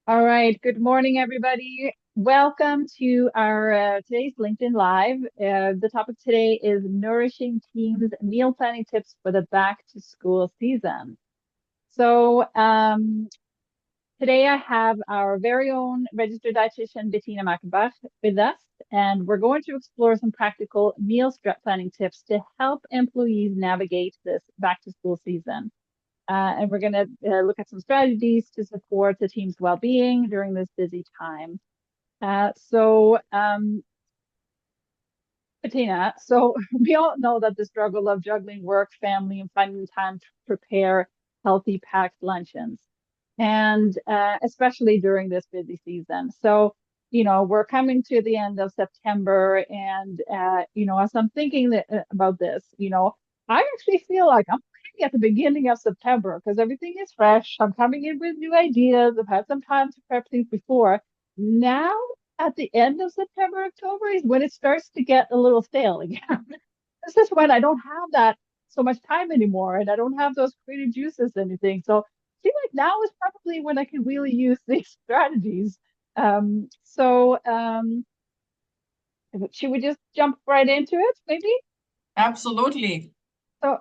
All right. Good morning, everybody. Welcome to our today's LinkedIn Live. The topic today is nourishing teams meal planning tips for the back to school season. So today I have our very own registered dietitian, Bettina Mackenbach, with us, and we're going to explore some practical planning tips to help employees navigate this back to school season. And we're going to look at some strategies to support the team's well-being during this busy time. Bettina, so we all know that the struggle of juggling work, family, and finding time to prepare healthy packed luncheons, and especially during this busy season. So, we're coming to the end of September, and as I'm thinking about this, I actually feel like I'm at the beginning of September because everything is fresh. I'm coming in with new ideas. I've had some time to prep things before. Now at the end of September, October is when it starts to get a little stale again. This is when I don't have that so much time anymore and I don't have those creative juices anything. So I feel like now is probably when I can really use these strategies. Should we just jump right into it, maybe? Absolutely.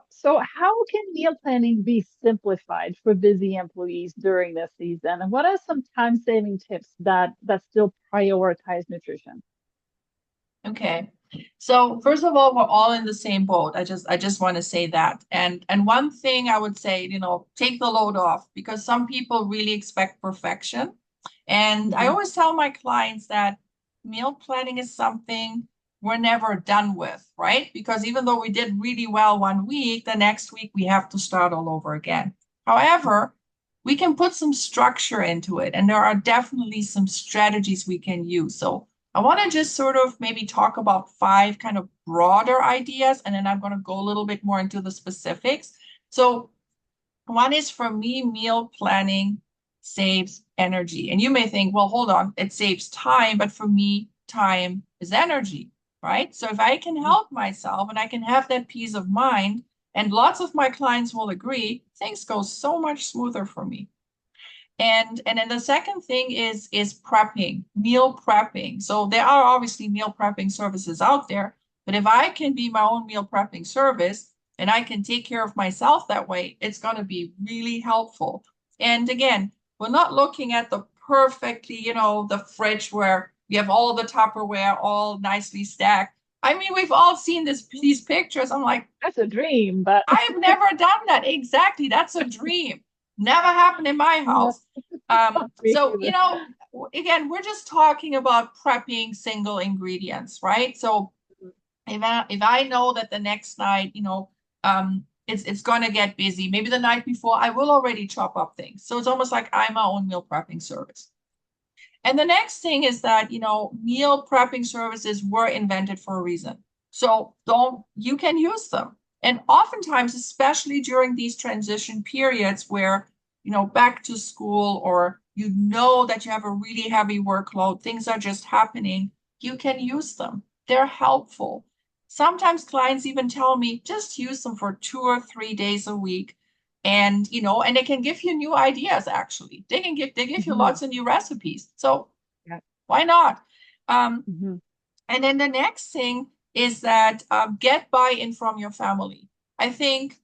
So how can meal planning be simplified for busy employees during this season? And what are some time-saving tips that still prioritize nutrition? Okay. So first of all, we're all in the same boat. I just want to say that. And one thing I would say, take the load off because some people really expect perfection. And I Mhm. always tell my clients that meal planning is something we're never done with, right? Because even though we did really well one week, the next week we have to start all over again. However, we can put some structure into it, and there are definitely some strategies we can use. So I want to just sort of maybe talk about five kind of broader ideas, and then I'm going to go a little bit more into the specifics. So, one is for me, meal planning saves energy. And you may think, well, hold on, it saves time, but for me, time is energy, right? So, if I can help myself and I can have that peace of mind, and lots of my clients will agree, things go so much smoother for me. And then the second thing is prepping, meal prepping. So there are obviously meal prepping services out there, but if I can be my own meal prepping service and I can take care of myself that way, it's going to be really helpful. And again, we're not looking at the perfectly, the fridge where you have all the Tupperware all nicely stacked. I mean, we've all seen these pictures. I'm like, That's a dream, but I've never done that. Exactly. That's a dream. Never happened in my yeah, house. not me So, either. again, we're just talking about prepping single ingredients, right? So if I know that the next night, it's gonna get busy, maybe the night before, I will already chop up things. So it's almost like I'm my own meal prepping service. And the next thing is that, meal prepping services were invented for a reason. So you can use them. And oftentimes, especially during these transition periods where, back to school or that you have a really heavy workload, things are just happening, you can use them. They're helpful. Sometimes clients even tell me just use them for 2 or 3 days a week and they can give you new ideas. Actually they give you Mhm. lots of new recipes, so Yeah. why not? um, Mhm. and then the next thing is that get buy-in from your family. I think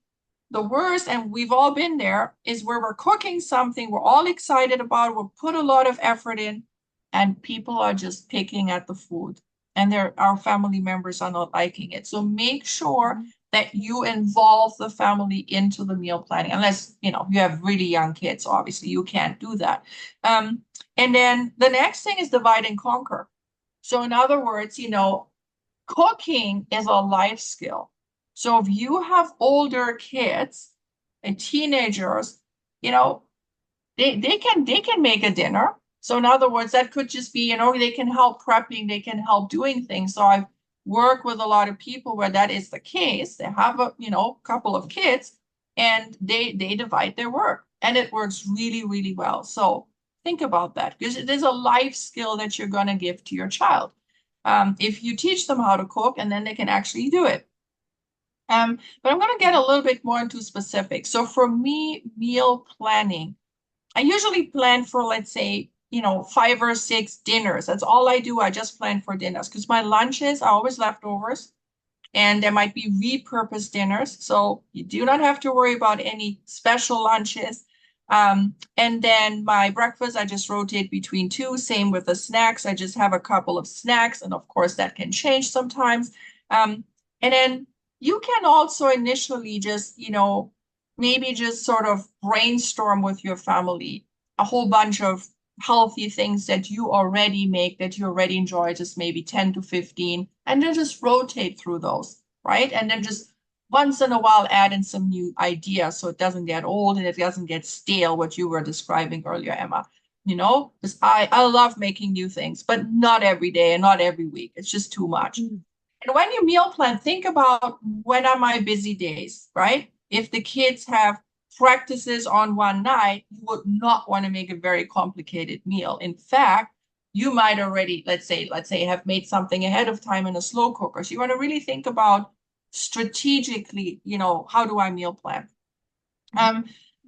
the worst, and we've all been there, is where we're cooking something we're all excited about, we'll put a lot of effort in, and people are just picking at the food, and our family members are not liking it. So make sure Mhm. that you involve the family into the meal planning, unless you have really young kids. Obviously, you can't do that. And then the next thing is divide and conquer. So in other words, cooking is a life skill. So if you have older kids and teenagers, you know, they can make a dinner. So in other words, that could just be, they can help prepping, they can help doing things. So I've worked with a lot of people where that is the case. They have couple of kids and they divide their work and it works really, really well. So think about that because it is a life skill that you're going to give to your child. If you teach them how to cook and then they can actually do it. But I'm going to get a little bit more into specifics. So for me, meal planning, I usually plan for, let's say, 5 or 6 dinners. That's all I do. I just plan for dinners because my lunches are always leftovers and there might be repurposed dinners. So you do not have to worry about any special lunches. And then my breakfast, I just rotate between two. Same with the snacks. I just have a couple of snacks. And of course, that can change sometimes. And then you can also initially just, maybe just sort of brainstorm with your family a whole bunch of healthy things that you already make, that you already enjoy, just maybe 10 to 15, and then just rotate through those, right? And then just once in a while add in some new ideas so it doesn't get old and it doesn't get stale, what you were describing earlier, Emma. Because I love making new things, but not every day and not every week. It's just too much. And when you meal plan, think about when are my busy days, right? If the kids have practices on one night, you would not want to make a very complicated meal. In fact, you might already, let's say, have made something ahead of time in a slow cooker. So you want to really think about strategically, how do I meal plan?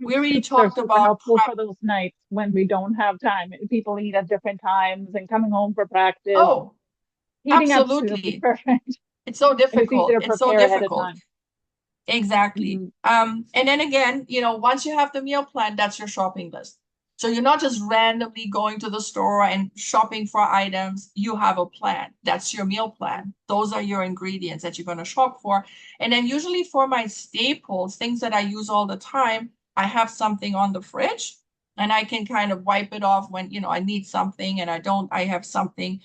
We already They're talked super about helpful for those nights when we don't have time. People eat at different times and coming home for practice. oh, Heating up soup is absolutely. perfect. It's so And it's easy difficult. to It's so prepare ahead of difficult. time. Exactly. And then again, once you have the meal plan, that's your shopping list. So you're not just randomly going to the store and shopping for items. You have a plan. That's your meal plan. Those are your ingredients that you're going to shop for. And then usually for my staples, things that I use all the time, I have something on the fridge and I can kind of wipe it off when, I need something and I have something.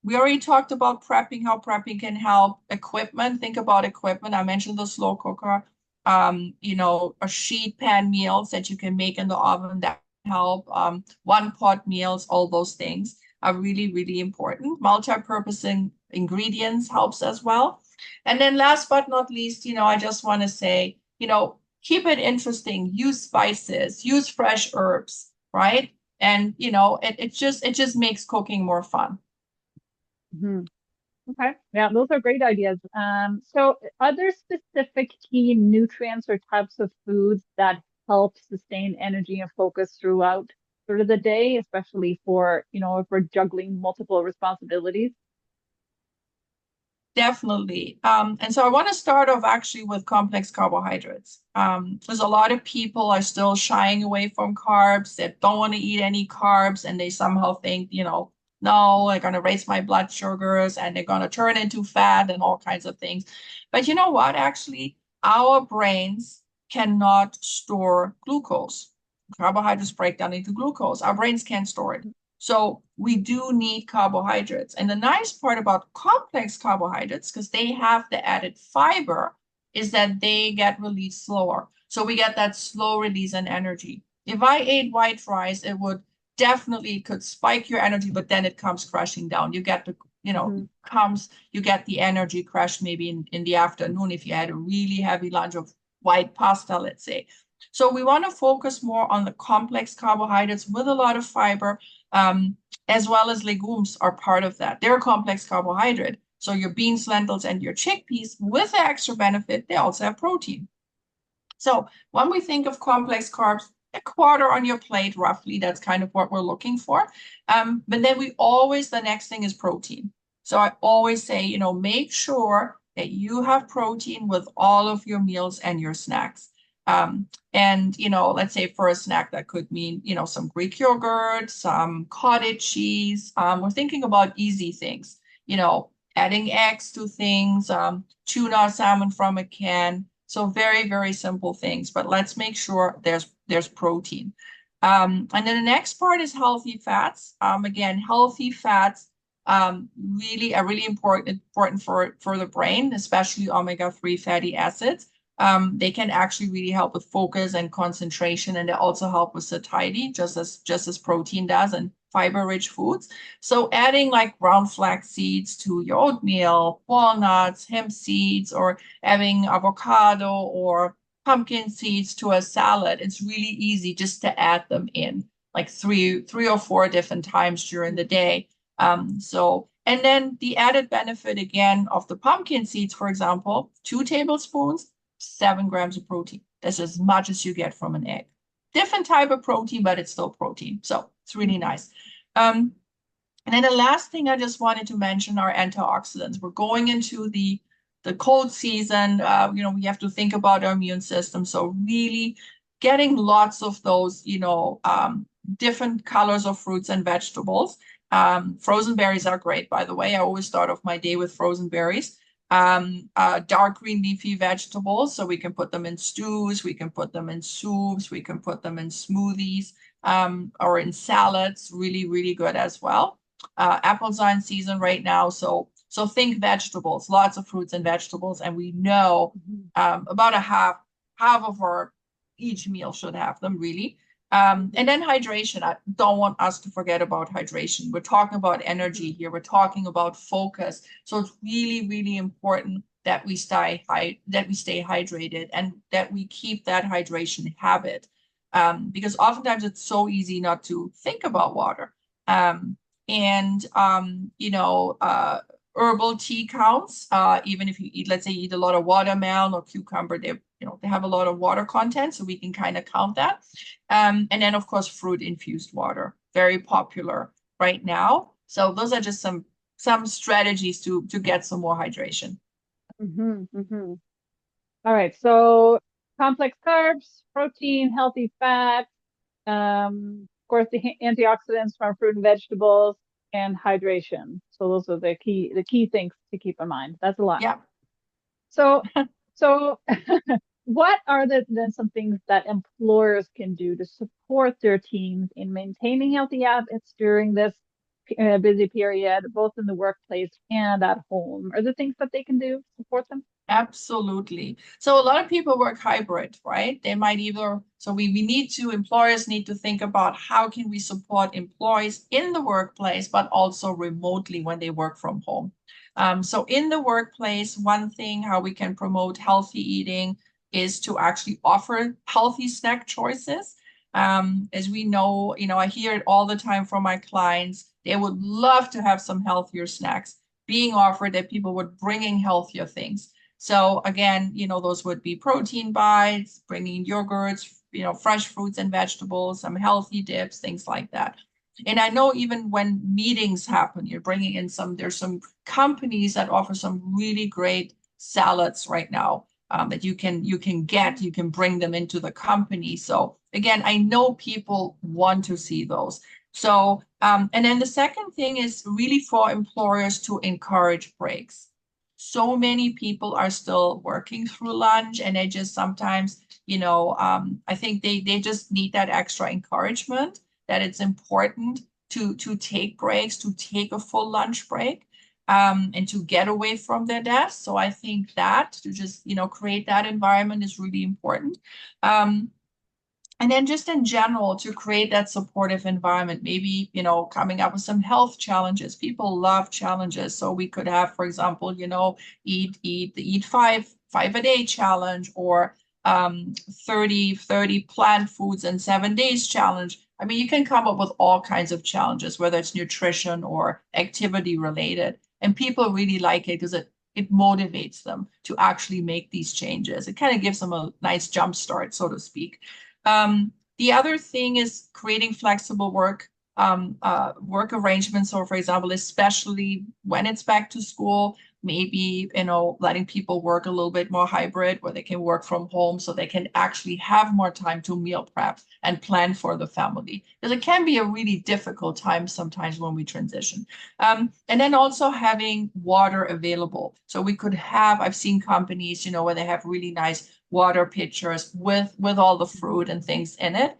We already talked about prepping, how prepping can help. Equipment, think about equipment. I mentioned the slow cooker, a sheet pan meals that you can make in the oven that help. One pot meals, all those things are really, really important. Multi-purpose ingredients helps as well. And then last but not least, I just want to say, keep it interesting. Use spices, use fresh herbs, right? And it just makes cooking more fun. Okay. Yeah, those are great ideas. So are there specific key nutrients or types of foods that help sustain energy and focus throughout sort of the day, especially for, if we're juggling multiple responsibilities? Definitely. And so I want to start off actually with complex carbohydrates. There's a lot of people are still shying away from carbs that don't want to eat any carbs, and they somehow think, no, they're going to raise my blood sugars and they're going to turn into fat and all kinds of things. But you know what? Actually, our brains cannot store glucose. Carbohydrates break down into glucose. Our brains can't store it. So we do need carbohydrates. And the nice part about complex carbohydrates, because they have the added fiber, is that they get released slower. So we get that slow release and energy. If I ate white rice, it would definitely could spike your energy, but then it comes crashing down. You get the, you get the energy crash maybe in the afternoon if you had a really heavy lunch of white pasta, let's say. So we want to focus more on the complex carbohydrates with a lot of fiber, as well as legumes are part of that. They're a complex carbohydrate. So your beans, lentils, and your chickpeas, with the extra benefit, they also have protein. So when we think of complex carbs, a quarter on your plate, roughly, that's kind of what we're looking for. But then the next thing is protein. So I always say, make sure that you have protein with all of your meals and your snacks. And, let's say for a snack that could mean, some Greek yogurt, some cottage cheese. We're thinking about easy things, adding eggs to things, tuna, salmon from a can. So very, very simple things, but let's make sure there's protein. And then the next part is healthy fats. Again, healthy fats really are really important for the brain, especially omega-3 fatty acids. They can actually really help with focus and concentration, and they also help with satiety, just as protein does, and fiber-rich foods. So adding like brown flax seeds to your oatmeal, walnuts, hemp seeds, or having avocado or pumpkin seeds to a salad, it's really easy just to add them in like three or four different times during the day. And then the added benefit again of the pumpkin seeds, for example, 2 tablespoons, 7 grams of protein. That's as much as you get from an egg. Different type of protein, but it's still protein. So It's really nice. And then the last thing I just wanted to mention are antioxidants. We're going into the cold season. We have to think about our immune system. So really getting lots of those, different colors of fruits and vegetables. Frozen berries are great, by the way. I always start off my day with frozen berries. Dark green leafy vegetables, so we can put them in stews, we can put them in soups, we can put them in smoothies, or in salads. Really, really good as well. Apples are in season right now, so think vegetables, lots of fruits and vegetables, and we know about a half of our each meal should have them, really. And then hydration. I don't want us to forget about hydration. We're talking about energy here. We're talking about focus. So it's really, really important that we stay hydrated and that we keep that hydration habit. Because oftentimes it's so easy not to think about water. And herbal tea counts. Even if you eat, let's say, you eat a lot of watermelon or cucumber, they have a lot of water content, so we can kind of count that. And then, of course, fruit infused water, very popular right now. So those are just some strategies to get some more hydration. All right. So complex carbs, protein, healthy fat, of course, the antioxidants from fruit and vegetables, and hydration. So those are the key things to keep in mind. That's a lot. Yeah. So, so what are then some things that employers can do to support their teams in maintaining healthy habits during this busy period, both in the workplace and at home? Are there things that they can do to support them? Absolutely. So a lot of people work hybrid, right? They might employers need to think about how can we support employees in the workplace, but also remotely when they work from home. So in the workplace, one thing how we can promote healthy eating is to actually offer healthy snack choices. As we know, I hear it all the time from my clients. They would love to have some healthier snacks being offered, that people would bring in healthier things. So again, those would be protein bites, bringing yogurts, fresh fruits and vegetables, some healthy dips, things like that. And I know even when meetings happen, you're bringing in there's some companies that offer some really great salads right now, that you can bring them into the company. So again, I know people want to see those. So, and then the second thing is really for employers to encourage breaks. So many people are still working through lunch, and they just sometimes, I think they just need that extra encouragement, that it's important to take breaks, to take a full lunch break, and to get away from their desk. So I think that to just, create that environment is really important. And then just in general, to create that supportive environment, maybe, coming up with some health challenges. People love challenges. So we could have, for example, eat five a day challenge, or 30 plant foods in 7 days challenge. I mean, you can come up with all kinds of challenges, whether it's nutrition or activity related. And people really like it because it motivates them to actually make these changes. It kind of gives them a nice jump start, so to speak. The other thing is creating flexible work arrangements. So, for example, especially when it's back to school, maybe, letting people work a little bit more hybrid, where they can work from home, so they can actually have more time to meal prep and plan for the family. Because it can be a really difficult time sometimes when we transition. And then also having water available. So I've seen companies, where they have really nice water pitchers with all the fruit and things in it,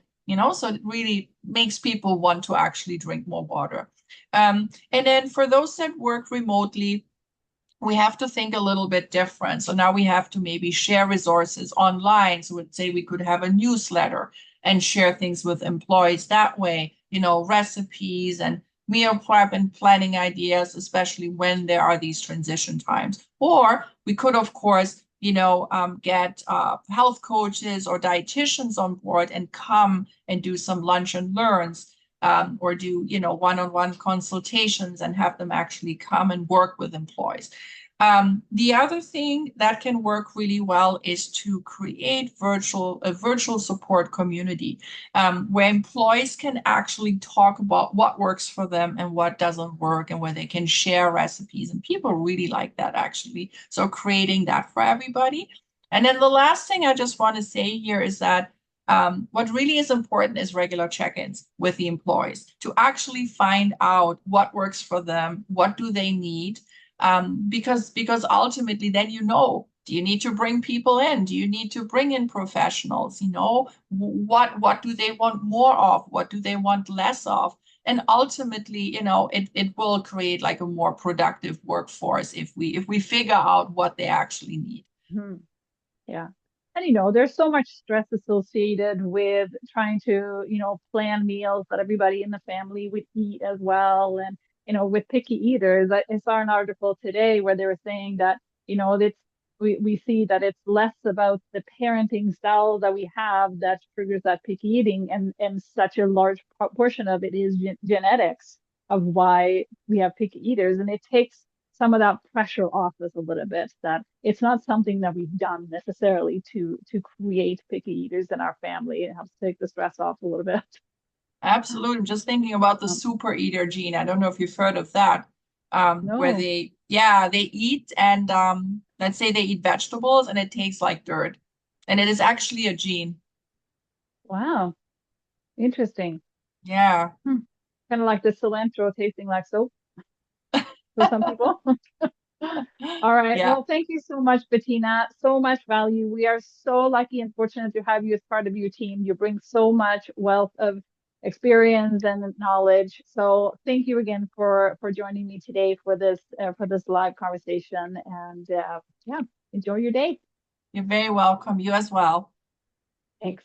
so it really makes people want to actually drink more water. And then for those that work remotely, we have to think a little bit different. So now we have to maybe share resources online. So let's say we could have a newsletter and share things with employees that way, recipes and meal prep and planning ideas, especially when there are these transition times. Or we could, of course, get health coaches or dietitians on board and come and do some lunch and learns, or do, one-on-one consultations, and have them actually come and work with employees. The other thing that can work really well is to create a virtual support community, where employees can actually talk about what works for them and what doesn't work, and where they can share recipes. And people really like that, actually. So creating that for everybody. And then the last thing I just want to say here is that what really is important is regular check-ins with the employees to actually find out what works for them, what do they need, because ultimately then do you need to bring people in? Do you need to bring in professionals? What do they want more of? What do they want less of? And ultimately, it will create like a more productive workforce if we figure out what they actually need. Mhm. Yeah. And there's so much stress associated with trying to, plan meals that everybody in the family would eat as well. And, with picky eaters, I saw an article today where they were saying that, it's we see that it's less about the parenting style that we have that triggers that picky eating, and such a large portion of it is genetics of why we have picky eaters. And it takes some of that pressure off us a little bit, that it's not something that we've done necessarily to create picky eaters in our family. It helps take the stress off a little bit. Absolutely. I'm just thinking about the Um, super eater gene. I don't know if you've heard of that, where no. they eat and let's say they eat vegetables and it tastes like dirt. And it is actually a gene. Wow. Interesting. Yeah. Hmm. Kind of like the cilantro tasting like soap for some people. All right. Yeah. Well, thank you so much, Bettina. So much value. We are so lucky and fortunate to have you as part of your team. You bring so much wealth of experience and knowledge. So thank you again for joining me today for this live conversation. And yeah, enjoy your day. You're very welcome. You as well. Thanks.